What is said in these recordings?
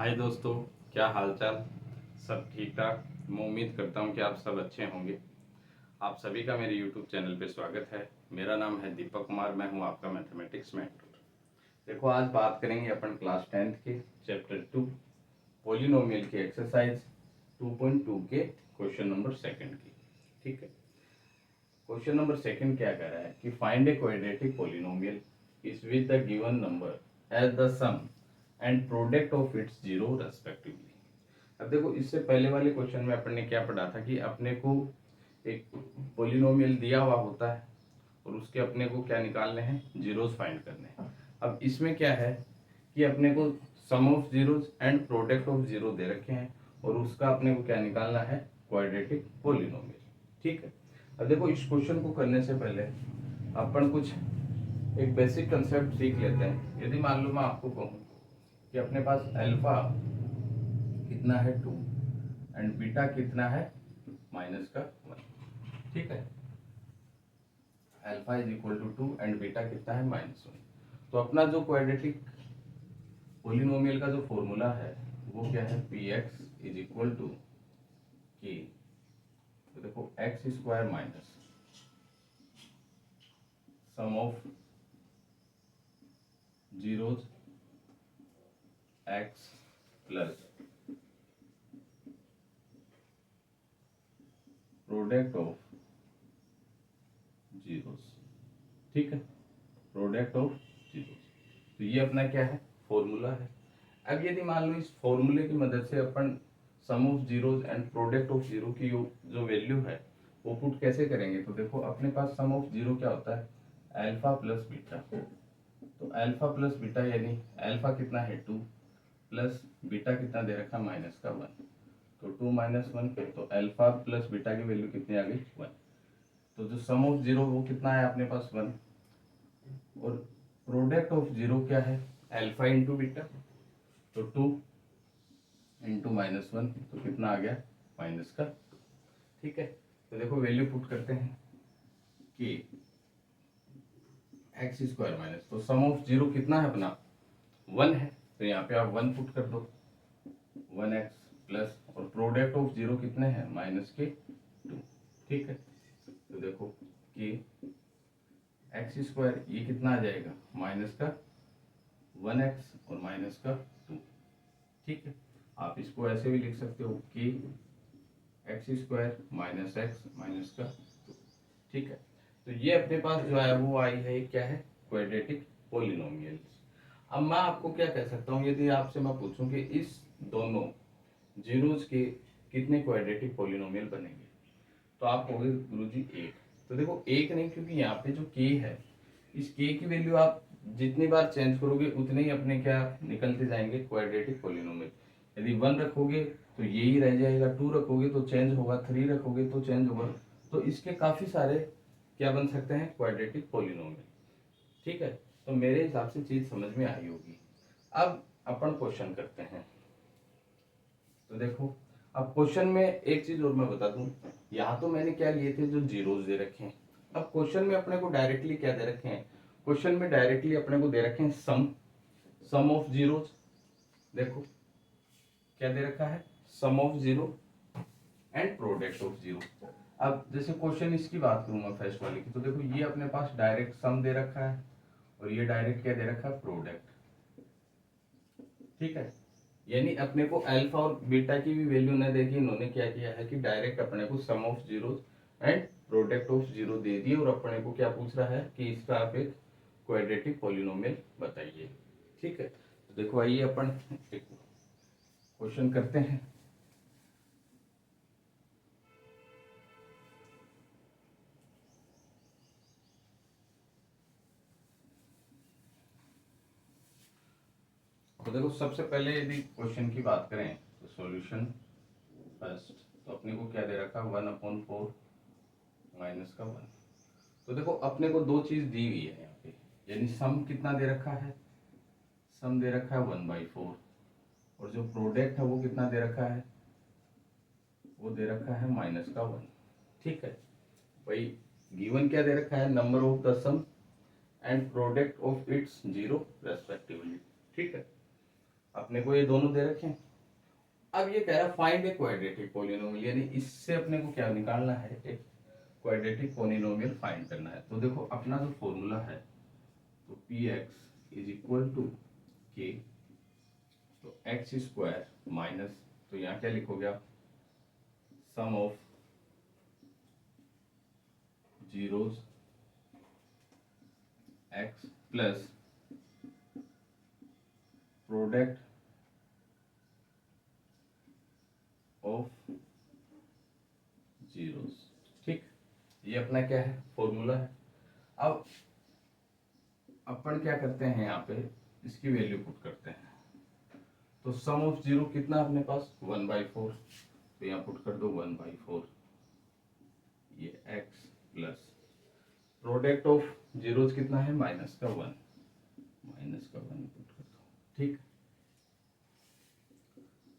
हाय दोस्तों, क्या हालचाल। सब ठीक ठाक। मैं उम्मीद करता हूँ कि आप सब अच्छे होंगे। आप सभी का मेरे यूट्यूब चैनल पे स्वागत है। मेरा नाम है दीपक कुमार, मैं हूँ आपका मैथमेटिक्स मेंटर। देखो, आज बात करेंगे अपन क्लास 10th के चैप्टर 2 पॉलिनोमियल की एक्सरसाइज 2.2 के क्वेश्चन नंबर सेकंड की। ठीक है, क्वेश्चन नंबर सेकंड क्या कह रहा है कि find a quadratic polynomial is with the given number as the sum and product of its zero respectively. अब देखो, इससे पहले वाले क्वेश्चन में अपन ने क्या पढ़ा था कि अपने को एक पॉलिनोमियल दिया हुआ होता है और उसके अपने को क्या निकालने हैं, जीरोस फाइंड करने हैं। अब इसमें क्या है कि अपने को sum of zeros and product of zero दे रखे हैं और उसका अपने को क्या निकालना है, क्वाड्रेटिक पॉलिनोमियल। ठीक है, अब देखो, इस क्वेश्चन को करने से पहले अपन कुछ एक बेसिक कंसेप्ट सीख लेते हैं। यदि मान लो मैं आपको कहूँ कि अपने पास अल्फा कितना है 2 एंड बीटा कितना है -1। ठीक है, alpha is equal to 2 and beta कितना है -1। तो अपना जो क्वाड्रेटिक पोलिनोमियल का जो फॉर्मूला है वो क्या है, p x is equal to k. तो देखो, x square minus sum of zeros x plus product of zeros. ठीक है, प्रोडक्ट ऑफ जीरोस। तो ये अपना क्या है, फॉर्मूला है। अब यदि मान लो इस फॉर्मूले की मदद से अपन sum of zeros and product of zero की जो वैल्यू है वो पुट कैसे करेंगे, तो देखो अपने पास सम ऑफ जीरो क्या होता है, अल्फा प्लस बीटा। तो अल्फा प्लस बीटा यानी अल्फा कितना है 2 प्लस बीटा कितना दे रखा -1। तो 2 -1, तो अल्फा प्लस बीटा की वैल्यू कितनी आ गई, 1। तो जो सम ऑफ जीरो वो कितना है अपने पास 1 और प्रोडक्ट ऑफ जीरो क्या है, अल्फा इंटू बीटा। तो 2 इंटू -1, तो कितना आ गया, माइनस का। ठीक है, तो देखो वैल्यू पुट करते हैं कि एक्स स्क्वायर माइनस, तो सम ऑफ जीरो कितना है अपना 1 है, तो यहाँ पे आप 1 पुट कर दो, 1x प्लस और प्रोडक्ट ऑफ जीरो कितने हैं -2। ठीक है, तो देखो कि एक्स स्क्वायर ये कितना आ जाएगा, -1x और -2। ठीक है, आप इसको ऐसे भी लिख सकते हो कि एक्स स्क्वायर -x -2। ठीक है, तो ये अपने पास जो है वो आई है, क्या है, क्वाड्रेटिक पोलिनोमियल। अब मैं आपको क्या कह सकता हूँ, यदि आपसे मैं पूछूं कि इस दोनों जीरोस के कितने क्वाड्रेटिक पोलिनोमियल बनेंगे, तो आप कहोगे गुरुजी एक। तो देखो एक नहीं, क्योंकि यहाँ पे जो के है, इस के की वैल्यू आप जितनी बार चेंज करोगे उतने ही अपने क्या निकलते जाएंगे, क्वाड्रेटिक पोलिनोमियल। यदि 1 रखोगे तो यही रह जाएगा, 2 रखोगे तो चेंज होगा, 3 रखोगे तो चेंज होगा। तो इसके काफी सारे क्या बन सकते हैं, क्वाड्रेटिक पोलिनोमियल। ठीक है, तो मेरे हिसाब से चीज समझ में आई होगी। अब अपन क्वेश्चन करते हैं। तो देखो, अब क्वेश्चन में एक चीज और मैं बता दूं, यहाँ तो मैंने क्या लिए थे, जो जीरोस दे रखे हैं। अब क्वेश्चन में अपने को डायरेक्टली क्या दे रखे हैं, क्वेश्चन में डायरेक्टली अपने को दे रखे हैं सम ऑफ जीरोस। देखो क्या दे रखा है, sum of zero and product of zero. अब जैसे क्वेश्चन इसकी बात करूं मैं फर्स्ट वाले की, तो देखो ये अपने पास डायरेक्ट सम दे रखा है और ये डायरेक्ट क्या दे रखा है, प्रोडक्ट। ठीक है, यानी अपने को अल्फा और बीटा की भी वैल्यू न देखी, इन्होंने क्या किया है कि डायरेक्ट अपने को sum of zero and product of zero दे दिए और अपने को क्या पूछ रहा है कि इसका आप एक क्वाड्रेटिक पॉलिनोमियल बताइए। ठीक है, तो देखो आइए अपन एक क्वेश्चन करते हैं। तो देखो, सबसे पहले यदि क्वेश्चन की बात करें तो सॉल्यूशन फर्स्ट, तो अपने को क्या दे रखा है, 1/4 -1। तो देखो अपने को दो चीज दी हुई है यहाँ पे, यानी सम कितना दे रखा है, सम दे रखा है 1/4 और जो प्रोडक्ट है वो कितना दे रखा है, वो दे रखा है -1। ठीक है भाई, गिवन क्या दे रखा है, number of the sum and product of its zero respectively. ठीक है, अपने को ये दोनों दे रखे हैं। अब ये कह रहा है फाइंड ए क्वाड्रेटिक पॉलिनोमियल, यानी इससे अपने को क्या निकालना है, एक क्वाड्रेटिक पॉलिनोमियल फाइंड करना है। तो देखो अपना जो फॉर्मूला है, तो p x is equal to k, तो एक्स स्क्वायर माइनस, तो यहाँ क्या लिखोगे आप, sum of zeros x plus product of zeros. ठीक, ये अपना क्या है, फॉर्मूला है। अब अपन क्या करते हैं, यहाँ पे इसकी वैल्यू पुट करते हैं। तो सम ऑफ जीरो कितना अपने पास 1/4, तो यहाँ पुट कर दो 1/4, ये x plus product of zeros कितना है, माइनस का 1, पुट कर दो। ठीक,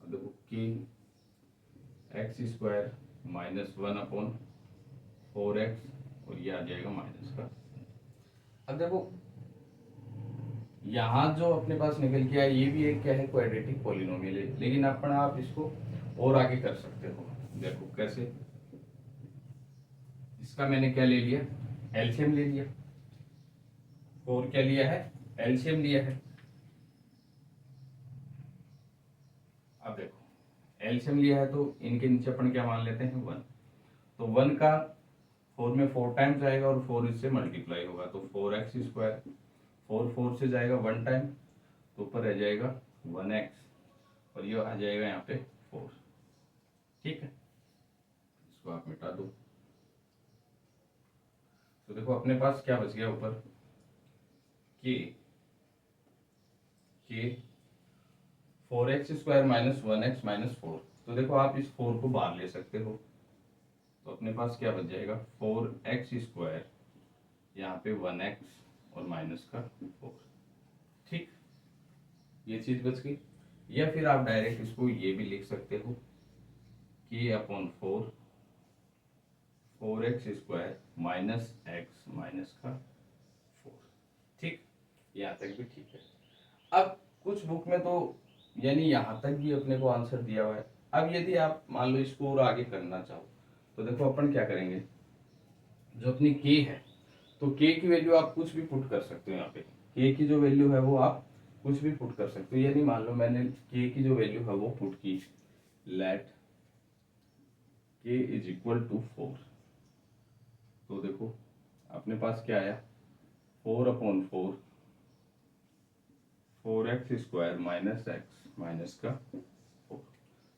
अब देखो कि एक्स स्क्वायर माइनस 1/4x, और ये आ जाएगा माइनस का। अब देखो यहाँ जो अपने पास निकल के आया, ये भी एक क्या है, क्वाड्रेटिक पॉलिनोमियल है, लेकिन अपन आप इसको और आगे कर सकते हो। देखो कैसे, इसका मैंने क्या ले लिया, एलसीएम ले लिया, और क्या लिया है, एलसीएम लिया है। अब देखो एलसीएम लिया है, तो इनके नीचे अपन क्या मान लेते हैं, 1। तो 1 का 4 में 4 टाइम्स आएगा, और 4 इससे मल्टीप्लाई होगा, तो 4x स्क्वायर, 4 से जाएगा 1 टाइम, तो ऊपर रह जाएगा 1x, और ये आ जाएगा यहाँ पे 4। ठीक है, इसको आप मिटा दो। तो देखो अपने पास क्या बच गया ऊपर, के 4x square minus 1x minus 4। तो देखो आप इस 4 को बाहर ले सकते हो, तो अपने पास क्या बच जाएगा, 4x स्क्वायर, यहाँ पे 1x और माइनस का 4। ठीक, ये चीज बच गई। या फिर आप डायरेक्ट इसको ये भी लिख सकते हो, k/4, 4x square minus x minus का 4। ठीक, यहाँ तक भी ठीक है। अब कुछ बुक में तो यानी यहाँ तक भी अपने को आंसर दिया हुआ है। अब यदि आप मान लो इसको और आगे करना चाहो, तो देखो अपन क्या करेंगे, जो अपनी के है, तो के की वैल्यू आप कुछ भी पुट कर सकते हो। यहाँ पे के की जो वैल्यू है वो आप कुछ भी पुट कर सकते हो। यानी मान लो मैंने के की जो वैल्यू है वो पुट की, लेट के इज इक्वल टू 4। तो देखो अपने पास क्या आया, 4/4, 4x square minus x minus का 4।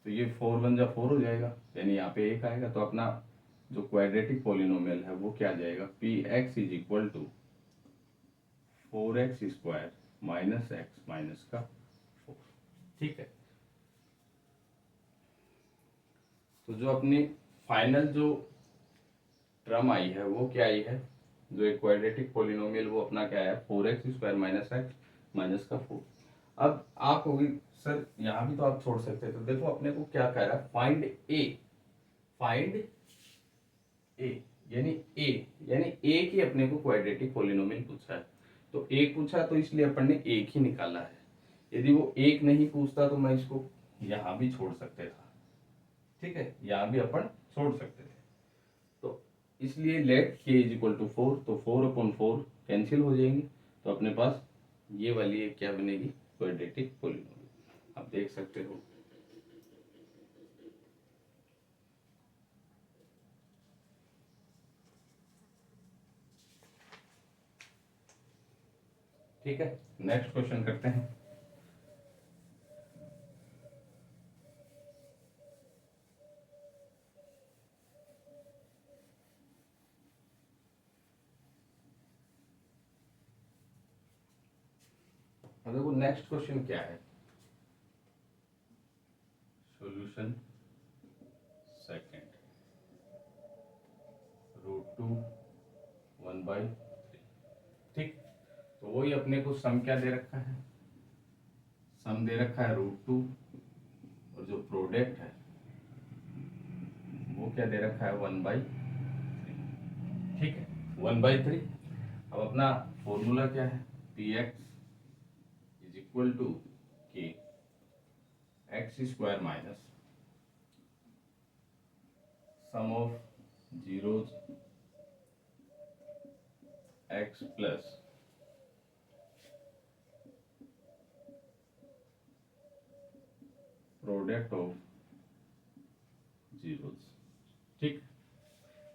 तो ये 4 1 जा 4 हो जाएगा, यानी यहाँ पे 1 आएगा। तो अपना जो क्वाड्रेटिक पॉलिनोमियल है वो क्या आ जाएगा, p x is equal to 4x square minus x minus का 4। ठीक है, तो जो अपनी फाइनल जो टर्म आई है वो क्या आई है, जो एक क्वाड्रेटिक पॉलिनोमियल वो अपना क्या है, 4x square minus x minus का 4। अब आप होगी सर यहाँ भी तो आप छोड़ सकते हैं। तो देखो अपने को क्या कह रहा है, फाइंड ए, यानी ए की अपने को क्वाड्रेटिक पॉलिनोमियल पूछा है। तो एक पूछा तो इसलिए अपन ने एक ही निकाला है। यदि वो एक नहीं पूछता तो मैं इसको यहाँ भी छोड़ सकते था। ठीक है, यहाँ भी अपन छोड़ सकते थे। तो इसलिए लेट के इज इक्वल टू 4, तो 4/4 कैंसिल हो जाएंगे। तो अपने पास ये वाली एक क्या बनेगी, क्वाड्रेटिक पॉलिनोमियल। आप देख सकते हो। ठीक है, नेक्स्ट क्वेश्चन करते हैं। और देखो नेक्स्ट क्वेश्चन क्या है, सॉल्यूशन सेकंड, √2 1/3। ठीक, तो वही अपने को सम क्या दे रखा है, सम दे रखा है √2, और जो प्रोडक्ट है वो क्या दे रखा है, 1/3। ठीक है, 1/3। अब अपना फॉर्मूला क्या है, p x is equal to k, x square minus sum of zeros x plus product of zeros. ठीक,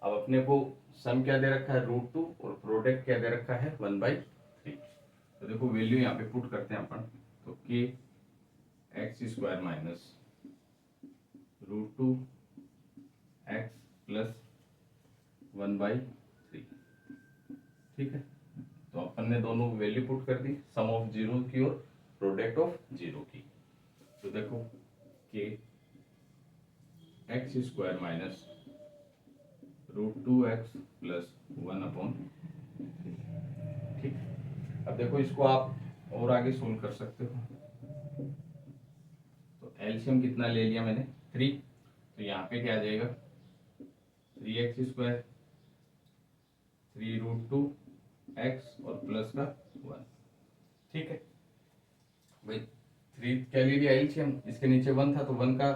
अब अपने को सम क्या दे रखा है √2 और प्रोडक्ट क्या दे रखा है 1/3। तो देखो वैल्यू यहाँ पे पुट करते हैं अपन, तो के x square minus √2 x plus 1/3। ठीक है, तो अपन ने दोनों वैल्यू पुट कर दी, सम ऑफ जीरो की और प्रोडक्ट ऑफ जीरो की। तो देखो के x square minus √2x plus 1/। ठीक, अब देखो इसको आप और आगे सोल्व कर सकते हो। तो एलसीएम कितना ले लिया मैंने 3, तो यहाँ पे क्या आ जाएगा 3x स्क्वायर 3√2x और प्लस का 1। ठीक है भाई, 3 क्या ले लिया एलसीएम, इसके नीचे 1 था तो 1 का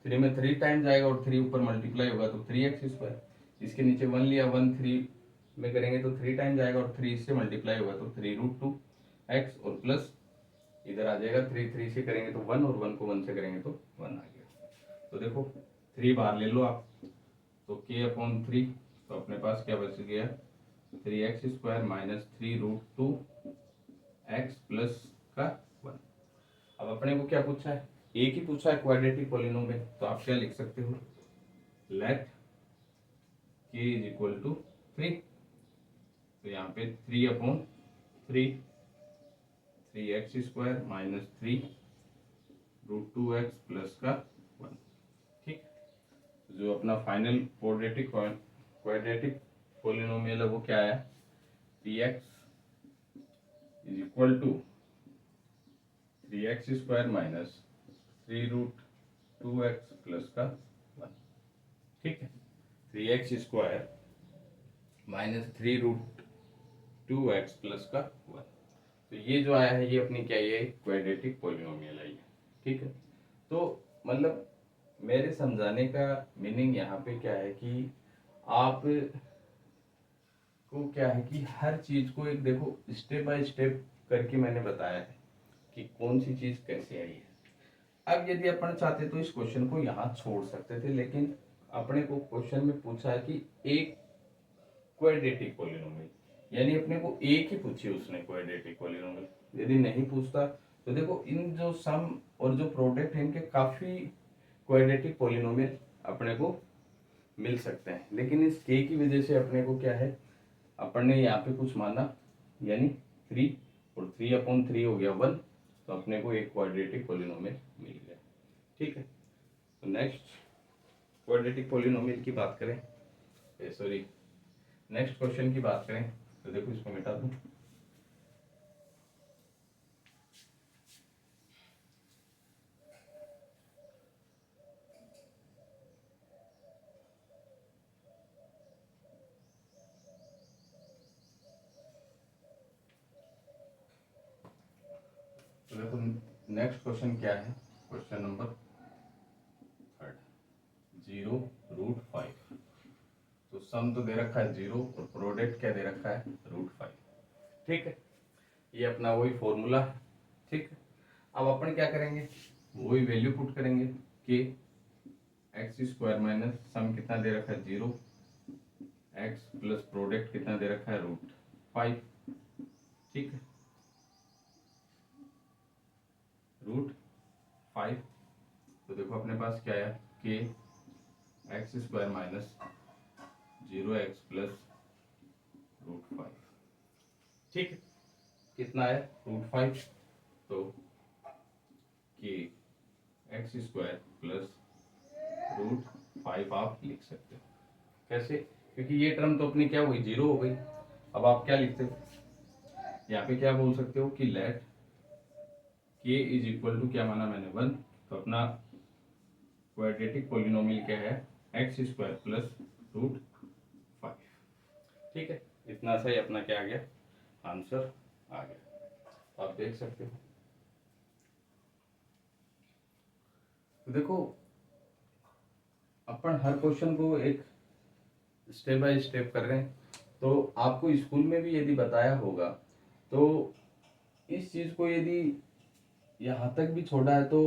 3 में 3 टाइम जाएगा और 3 ऊपर मल्टीप्लाई होगा तो 3x स्क्वायर। इसके नीचे 1 लिया, 1 3 में करेंगे तो 3 टाइम जाएगा और 3 इससे मल्टीप्लाई होगा तो 3√2x और प्लस इधर आ जाएगा 3 3 से करेंगे तो 1 और 1 को 1 से करेंगे तो 1 आ गया। तो देखो 3 बार ले लो आप, तो k/3, तो अपने पास क्या बच गया 3x square minus 3√2x plus का 1। अब अपने को क्या पूछा है, एक ही पूछा है क्वाड्रेटिक पॉलिनोमियल, तो आप क्या लिख सकते हो लेट k = 3। तो यहाँ पे 3/3 3x square minus 3√2x plus का 1। ठीक, जो अपना फाइनल क्वाड्रेटिक पॉलिनोमियल है वो क्या है px = 3x square minus 3√2x plus का 1। ठीक है, 3x square minus 3√2x plus का 1। तो ये जो आया है ये अपनी क्या है क्वाड्रेटिक पॉलिनोमियल आई है। ठीक है, तो मतलब मेरे समझाने का मीनिंग यहाँ पे क्या है कि आप को क्या है कि हर चीज को एक देखो स्टेप बाय स्टेप करके मैंने बताया है कि कौन सी चीज कैसे आई है। अब यदि अपन चाहते तो इस क्वेश्चन को यहाँ छोड़ सकते थे, लेकिन अपने को क्वेश्चन में पूछा है कि एक क्वाड्रेटिक पॉलिनोमियल, यानी अपने को एक ही पूछी उसने क्वाड्रेटिक पॉलिनोमियल। यदि नहीं पूछता तो देखो इन जो सम और जो प्रोडक्ट है इनके काफी क्वाड्रेटिक पॉलिनोमियल अपने को मिल सकते हैं, लेकिन इस के की वजह से अपने को क्या है अपन ने यहाँ पे कुछ माना, यानी 3 और 3/3 हो गया 1, तो अपने को एक क्वाड्रेटिक पॉलिनोमियल मिल गया। ठीक है, तो नेक्स्ट क्वाड्रेटिक पॉलिनोमियल की बात करें, सॉरी नेक्स्ट क्वेश्चन की बात करें, तो देखो इसको मिटा दूं। तो देखो नेक्स्ट क्वेश्चन क्या है, क्वेश्चन नंबर 3, 0√5। तो सम तो दे रखा है 0 और प्रोडक्ट क्या दे रखा है √5। ठीक है, ये अपना वही फॉर्मूला है। ठीक है, अब अपन क्या करेंगे वही वैल्यू पुट करेंगे कि एक्स स्क्वायर माइनस सम कितना दे रखा है 0 एक्स प्लस प्रोडक्ट कितना दे रखा है √5। ठीक है, √5, तो देखो अपने पास क्या आया कि x square minus 0x plus √5। ठीक है, कितना है √5, तो कि एक्स स्क्वायर प्लस √5 आप लिख सकते हो। कैसे, क्योंकि ये टर्म तो अपनी क्या हो गई 0 हो गई। अब आप क्या लिखते हो यहाँ पे क्या बोल सकते हो कि लेट k = क्या माना मैंने 1, तो अपना क्वाड्रेटिक पॉलिनोमियल क्या है एक्स स्क्वायर प्लस √5। ठीक है, इतना सा ही अपना क्या आ गया आंसर आ गया, आप देख सकते हो। देखो अपन हर क्वेश्चन को एक स्टेप बाय स्टेप कर रहे हैं, तो आपको स्कूल में भी यदि बताया होगा तो इस चीज को यदि यहाँ तक भी छोड़ा है तो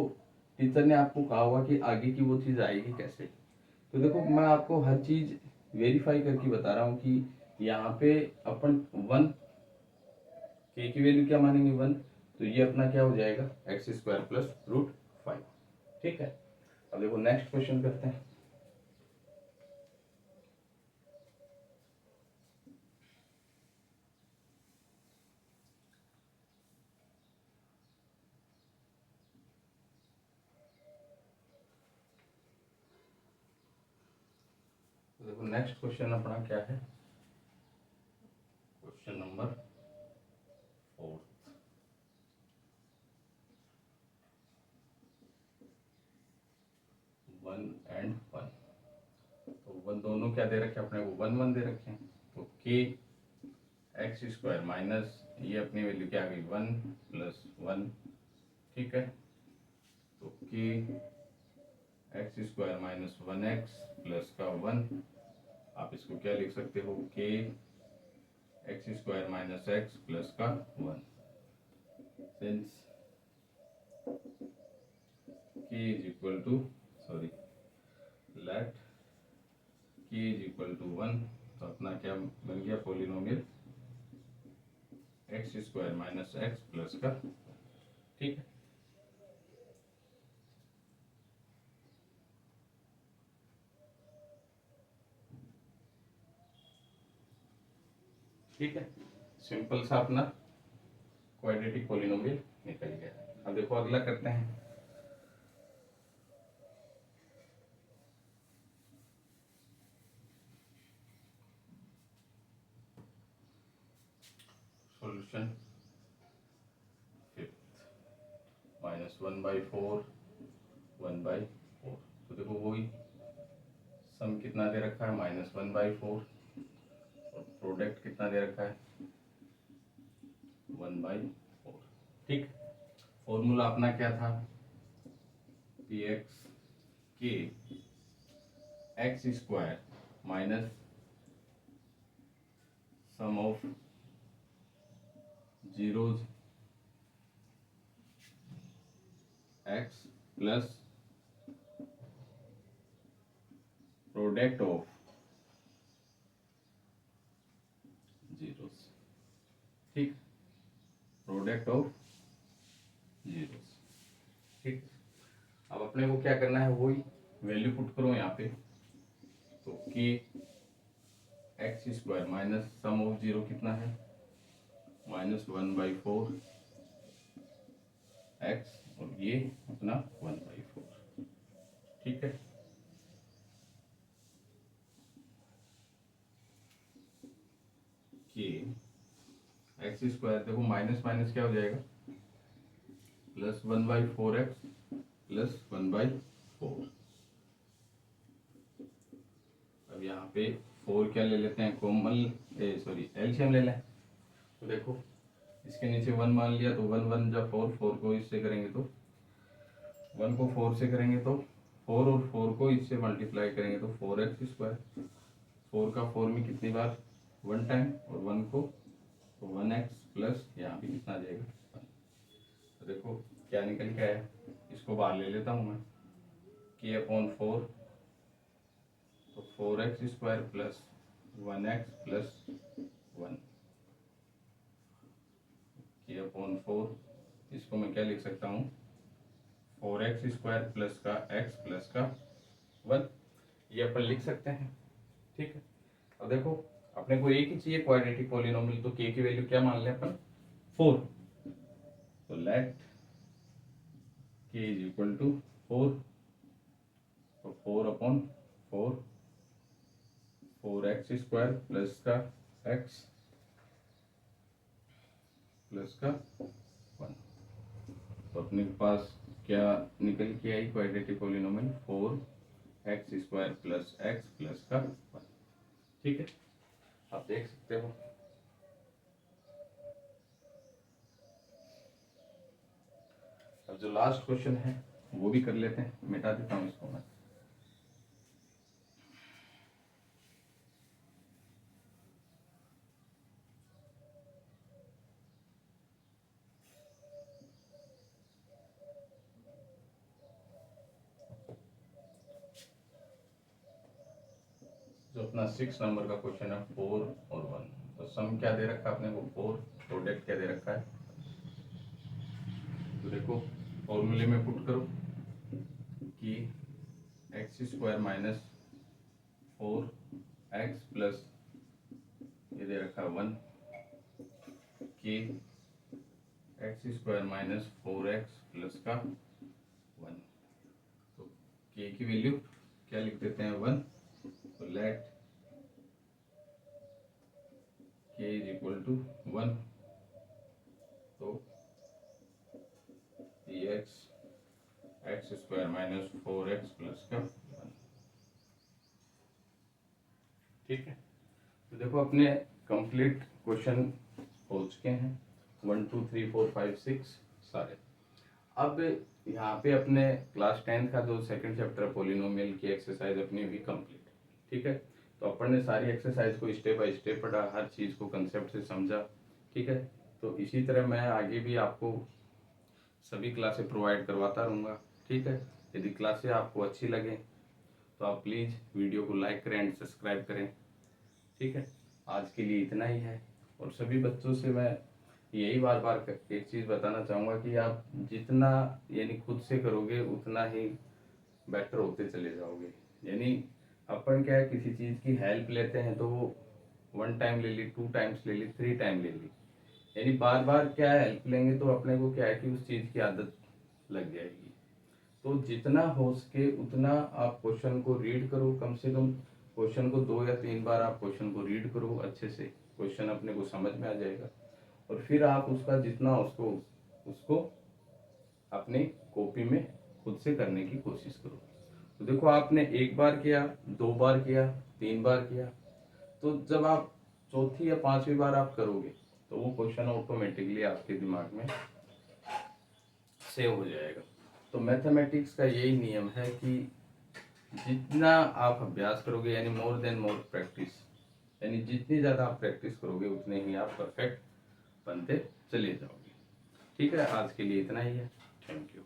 टीचर ने आपको कहा होगा कि आगे की वो चीज आएगी कैसे। तो देखो मैं आपको हर चीज वेरीफाई करके बता रहा हूँ कि यहाँ पे अपन वन के की वैल्यू क्या मानेंगे 1, तो ये अपना क्या हो जाएगा एक्स स्क्वायर प्लस रूट 5। ठीक है, अब देखो नेक्स्ट क्वेश्चन करते हैं। तो देखो नेक्स्ट क्वेश्चन अपना क्या है, क्वेश्चन नंबर 4। 1 and 1, तो वन दोनों क्या दे रखे हैं अपने को 1 1 दे रखे हैं, तो के एक्स स्क्वायर माइनस ये अपनी वैल्यू क्या आ गई 1 प्लस 1। ठीक है, तो के x square minus 1x plus का 1, आप इसको क्या लिख सकते हो के x square minus x plus का 1, since k is equal to sorry let k is equal to 1, तो अपना क्या बन गया polynomial x square minus x plus का। ठीक है, ठीक है, सिंपल सा अपना क्वाड्रेटिक पोलिनोमियल निकल गया। अब देखो अगला करते हैं। सॉल्यूशन -1/4 1/4, तो देखो वही सम कितना दे रखा है -1/4 और प्रोडक्ट कितना दे रखा है 1/4। ठीक, फॉर्मूला अपना क्या था पी एक्स के x square minus sum of zeros x plus product of zeros. ठीक, प्रोडक्ट ऑफ जीरोस। ठीक, अब अपने को क्या करना है वही वैल्यू पुट करो यहाँ पे, तो के x square minus sum of zero कितना है -1/4 एक्स और ये अपना 1/4। ठीक है, के एक्स स्क्वायर देखो माइनस माइनस क्या हो जाएगा +1/4 एक्स प्लस 1/4। अब यहाँ पे 4 क्या ले लेते हैं कॉमन, सॉरी एलसीएम ले लें, तो देखो इसके नीचे 1 मान लिया तो 1 1 जब 4 4 को इससे करेंगे तो 1 को 4 से करेंगे तो 4 और 4 को इससे मल्टीप्लाई करेंगे तो 4x स्क्वायर, 4 का 4 में कितनी बार 1 टाइम और 1 को तो 1x प्लस यहाँ भी कितना आ जाएगा 1। तो देखो क्या निकल के आया, इसको बाहर ले लेता हूँ मैं k/4, तो 4x square plus 1x plus 1 k/4, इसको मैं क्या लिख सकता हूँ 4x स्क्वायर प्लस का x प्लस का 1, ये अपन लिख सकते हैं। ठीक है, अब देखो अपने को एक ही चाहिए क्वाड्रेटिक पॉलिनोमियल, तो k की वैल्यू क्या मान लें अपन 4, तो let k is equal to 4, तो 4/4 4x स्क्वायर प्लस का x प्लस का 1, तो अपने पास क्या निकल के आई quadratic polynomial 4x square plus x plus का 1। ठीक है, आप देख सकते हो। अब जो लास्ट क्वेश्चन है वो भी कर लेते हैं, मिटा देता हूँ इसको मैं। जो अपना 6 नंबर का क्वेश्चन है 4 और 1, तो सम क्या दे रखा है अपने को 4, प्रोडक्ट क्या दे रखा है। तो देखो फॉर्मूले में पुट करो कि x square minus 4x plus ये दे रखा है 1 कि x square minus 4x plus का 1। तो के की वैल्यू क्या लिख देते हैं 1। तो लेट के इज इक्वल टू 1। तो x x square minus 4x plus का 1। ठीक है, तो देखो अपने कंप्लीट क्वेश्चन हो चुके हैं 1 2 3 4 5 6 सारे। अब यहाँ पे अपने क्लास 10 का जो सेकंड चैप्टर पॉलिनोमियल की एक्सरसाइज अपनी हुई कंप्लीट। ठीक है, तो अपन ने सारी एक्सरसाइज को स्टेप बाय स्टेप पढ़ा, हर चीज़ को कंसेप्ट से समझा। ठीक है, तो इसी तरह मैं आगे भी आपको सभी क्लासें प्रोवाइड करवाता रहूँगा। ठीक है, यदि क्लासें आपको अच्छी लगे तो आप प्लीज़ वीडियो को लाइक करें एंड सब्सक्राइब करें। ठीक है, आज के लिए इतना ही है। और सभी बच्चों से मैं यही बार बार एक चीज़ बताना चाहूँगा कि आप जितना यानी खुद से करोगे उतना ही बेटर होते चले जाओगे। यानी अपन क्या है, किसी चीज़ की हेल्प लेते हैं तो वो 1 टाइम ले ली, 2 टाइम्स ले ली, 3 टाइम ले ली, यानी बार बार क्या है हेल्प लेंगे तो अपने को क्या है कि उस चीज़ की आदत लग जाएगी। तो जितना हो सके उतना आप क्वेश्चन को रीड करो, कम से कम क्वेश्चन को 2 या 3 बार आप क्वेश्चन को रीड करो अच्छे से, क्वेश्चन अपने को समझ में आ जाएगा। और फिर आप उसका जितना उसको उसको अपनी कॉपी में खुद से करने की कोशिश करो। तो देखो आपने 1 बार किया, 2 बार किया, 3 बार किया, तो जब आप चौथी या 5वीं बार आप करोगे तो वो क्वेश्चन ऑटोमेटिकली आपके दिमाग में सेव हो जाएगा। तो मैथमेटिक्स का यही नियम है कि जितना आप अभ्यास करोगे यानी मोर देन मोर प्रैक्टिस, यानी जितनी ज़्यादा आप प्रैक्टिस करोगे उतने ही आप परफेक्ट बनते चले जाओगे। ठीक है, आज के लिए इतना ही है। Thank you.